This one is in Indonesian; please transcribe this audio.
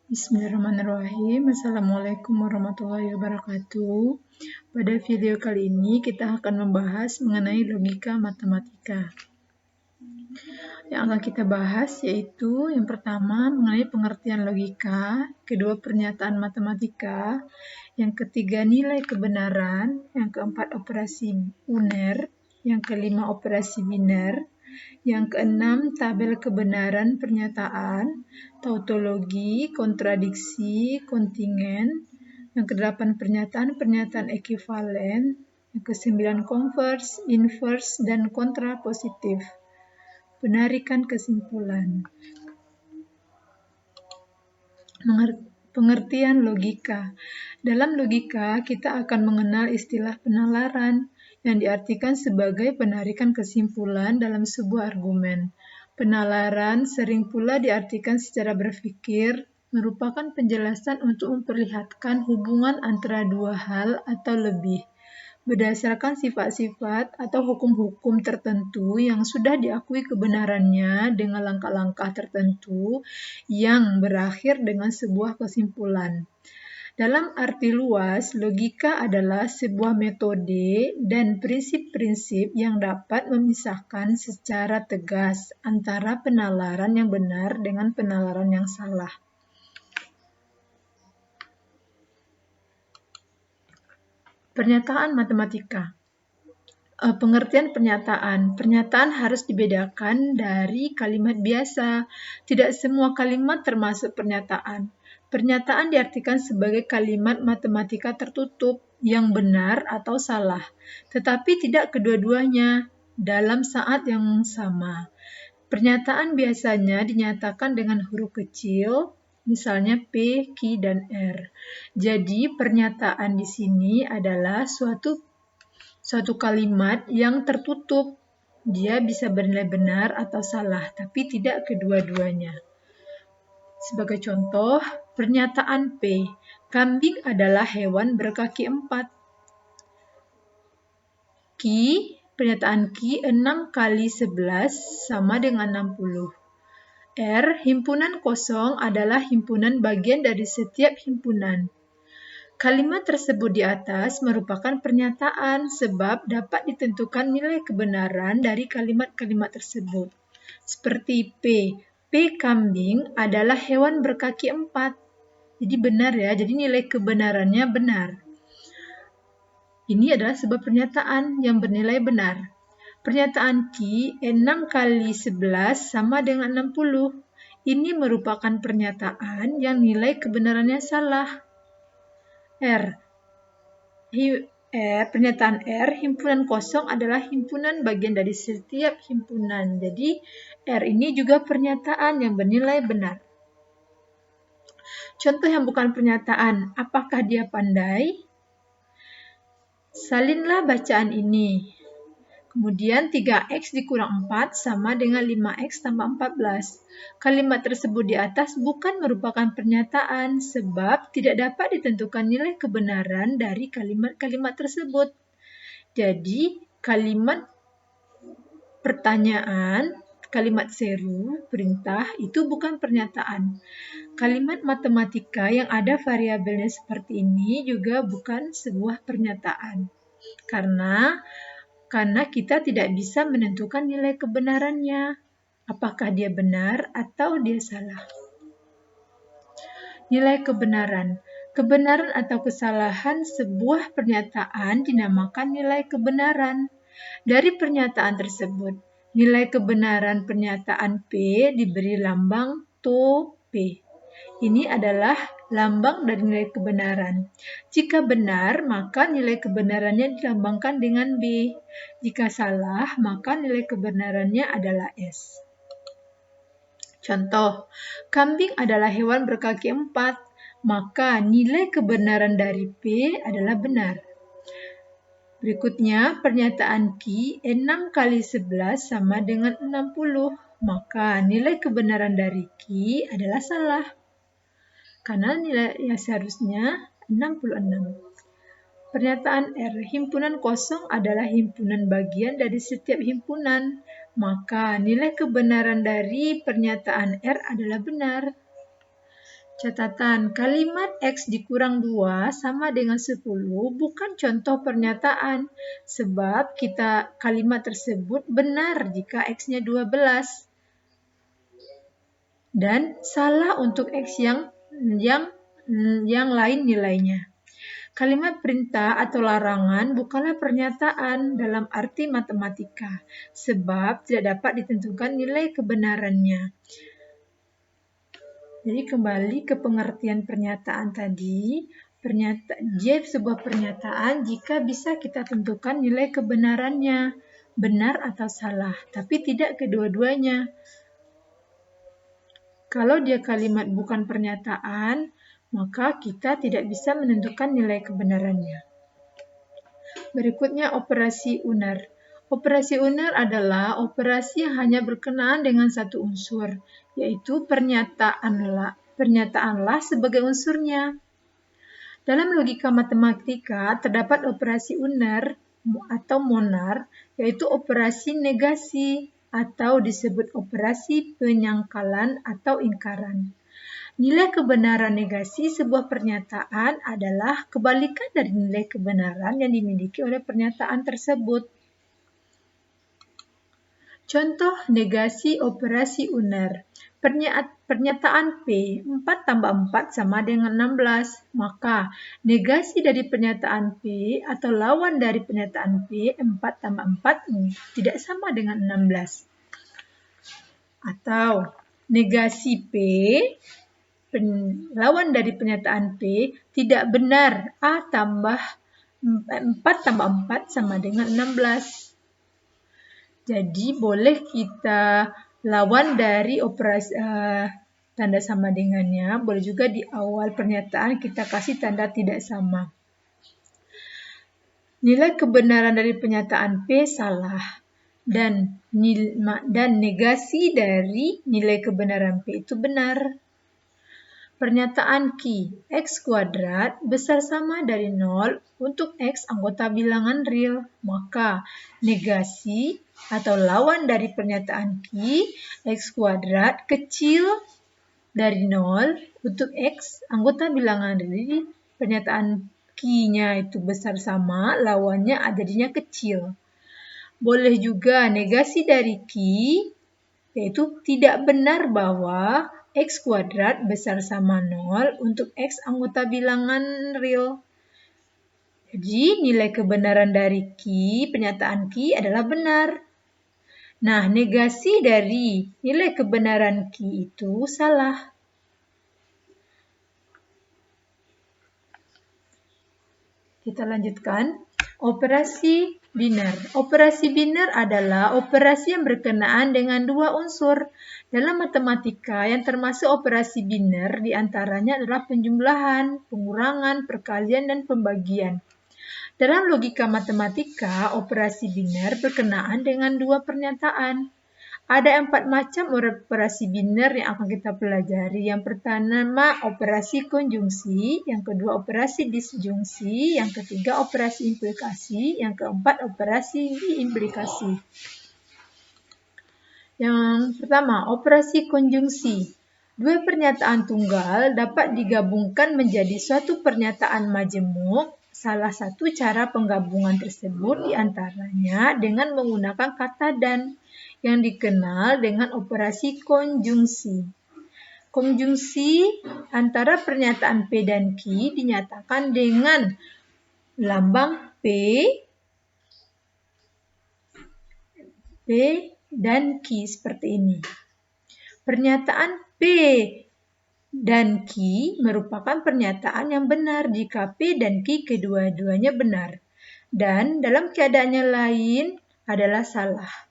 Bismillahirrahmanirrahim. Assalamualaikum warahmatullahi wabarakatuh. Pada video kali ini kita akan membahas mengenai logika matematika. Yang akan kita bahas yaitu yang pertama mengenai pengertian logika, kedua pernyataan matematika, yang ketiga nilai kebenaran, yang keempat operasi uner, yang kelima operasi biner, yang keenam, tabel kebenaran pernyataan, tautologi, kontradiksi, kontingen. Yang kedelapan, pernyataan ekuivalen. Yang kesembilan, converse, inverse, dan kontrapositif. Penarikan kesimpulan. Pengertian logika. Dalam logika, kita akan mengenal istilah penalaran, yang diartikan sebagai penarikan kesimpulan dalam sebuah argumen. Penalaran sering pula diartikan secara berpikir, merupakan penjelasan untuk memperlihatkan hubungan antara dua hal atau lebih, berdasarkan sifat-sifat atau hukum-hukum tertentu yang sudah diakui kebenarannya dengan langkah-langkah tertentu yang berakhir dengan sebuah kesimpulan. Dalam arti luas, logika adalah sebuah metode dan prinsip-prinsip yang dapat memisahkan secara tegas antara penalaran yang benar dengan penalaran yang salah. Pernyataan matematika. Pengertian pernyataan. Pernyataan harus dibedakan dari kalimat biasa. Tidak semua kalimat termasuk pernyataan. Pernyataan diartikan sebagai kalimat matematika tertutup yang benar atau salah, tetapi tidak kedua-duanya dalam saat yang sama. Pernyataan biasanya dinyatakan dengan huruf kecil, misalnya P, Q, dan R. Jadi, pernyataan di sini adalah suatu kalimat yang tertutup. Dia bisa bernilai benar atau salah, tapi tidak kedua-duanya. Sebagai contoh, pernyataan P, kambing adalah hewan berkaki 4. Q, pernyataan Q, 6 kali 11 sama dengan 60. R, himpunan kosong adalah himpunan bagian dari setiap himpunan. Kalimat tersebut di atas merupakan pernyataan sebab dapat ditentukan nilai kebenaran dari kalimat-kalimat tersebut. Seperti P kambing adalah hewan berkaki 4. Jadi benar ya, jadi nilai kebenarannya benar. Ini adalah sebuah pernyataan yang bernilai benar. Pernyataan Q, 6 kali 11 sama dengan 60. Ini merupakan pernyataan yang nilai kebenarannya salah. Pernyataan R, himpunan kosong adalah himpunan bagian dari setiap himpunan. Jadi, R ini juga pernyataan yang bernilai benar. Contoh yang bukan pernyataan, apakah dia pandai? Salinlah bacaan ini. Kemudian 3x dikurang 4 sama dengan 5x tambah 14. Kalimat tersebut di atas bukan merupakan pernyataan sebab tidak dapat ditentukan nilai kebenaran dari kalimat-kalimat tersebut. Jadi, kalimat pertanyaan, kalimat seru, perintah, itu bukan pernyataan. Kalimat matematika yang ada variabelnya seperti ini juga bukan sebuah pernyataan. Karena kita tidak bisa menentukan nilai kebenarannya, apakah dia benar atau dia salah. Nilai kebenaran. Kebenaran atau kesalahan sebuah pernyataan dinamakan nilai kebenaran. Dari pernyataan tersebut, nilai kebenaran pernyataan P diberi lambang TO P. Ini adalah lambang dari nilai kebenaran. Jika benar, maka nilai kebenarannya dilambangkan dengan B. Jika salah, maka nilai kebenarannya adalah S. Contoh, kambing adalah hewan berkaki 4, maka nilai kebenaran dari P adalah benar. Berikutnya, pernyataan Q, 6 kali 11 sama dengan 60, maka nilai kebenaran dari Q adalah salah. Karena nilai yang seharusnya 66. Pernyataan R, himpunan kosong adalah himpunan bagian dari setiap himpunan, maka nilai kebenaran dari pernyataan R adalah benar. Catatan, kalimat X dikurang 2 sama dengan 10 bukan contoh pernyataan, sebab kalimat tersebut benar jika X-nya 12 dan salah untuk X yang lain nilainya. Kalimat perintah atau larangan bukanlah pernyataan dalam arti matematika, sebab tidak dapat ditentukan nilai kebenarannya. Jadi kembali ke pengertian pernyataan tadi, dia sebuah pernyataan jika bisa kita tentukan nilai kebenarannya, benar atau salah, tapi tidak kedua-duanya. Kalau dia kalimat bukan pernyataan, maka kita tidak bisa menentukan nilai kebenarannya. Berikutnya operasi uner. Operasi uner adalah operasi yang hanya berkenaan dengan satu unsur, yaitu pernyataanlah sebagai unsurnya. Dalam logika matematika terdapat operasi uner atau monar, yaitu operasi negasi atau disebut operasi penyangkalan atau ingkaran. Nilai kebenaran negasi sebuah pernyataan adalah kebalikan dari nilai kebenaran yang dimiliki oleh pernyataan tersebut. Contoh negasi operasi uner. Pernyataan P 4 tambah 4 sama dengan 16. Maka negasi dari pernyataan P atau lawan dari pernyataan P 4 tambah 4 tidak sama dengan 16. Atau negasi P, lawan dari pernyataan P tidak benar, A tambah 4 tambah 4 sama dengan 16. Jadi boleh kita lawan dari operasi tanda sama dengannya, boleh juga di awal pernyataan kita kasih tanda tidak sama. Nilai kebenaran dari pernyataan P salah dan negasi dari nilai kebenaran P itu benar. Pernyataan Q, X kuadrat besar sama dari 0 untuk X anggota bilangan real. Maka negasi atau lawan dari pernyataan Q, X kuadrat kecil dari 0 untuk X anggota bilangan real. Pernyataan Q-nya itu besar sama, lawannya jadinya kecil. Boleh juga negasi dari Q, yaitu tidak benar bahwa X kuadrat besar sama 0 untuk X anggota bilangan real. Jadi nilai kebenaran dari pernyataan Q adalah benar. Nah, negasi dari nilai kebenaran Q itu salah. Kita lanjutkan. Operasi biner. Operasi biner adalah operasi yang berkenaan dengan dua unsur. Dalam matematika yang termasuk operasi biner diantaranya adalah penjumlahan, pengurangan, perkalian, dan pembagian. Dalam logika matematika, operasi biner berkenaan dengan dua pernyataan. Ada 4 macam operasi biner yang akan kita pelajari. Yang pertama operasi konjungsi, yang kedua operasi disjungsi, yang ketiga operasi implikasi, yang keempat operasi diimplikasi. Yang pertama, operasi konjungsi. Dua pernyataan tunggal dapat digabungkan menjadi suatu pernyataan majemuk. Salah satu cara penggabungan tersebut diantaranya dengan menggunakan kata dan, yang dikenal dengan operasi konjungsi. Konjungsi antara pernyataan P dan Q dinyatakan dengan lambang P dan Q seperti ini. Pernyataan P dan Q merupakan pernyataan yang benar jika P dan Q kedua-duanya benar. Dan dalam keadaan yang lain adalah salah.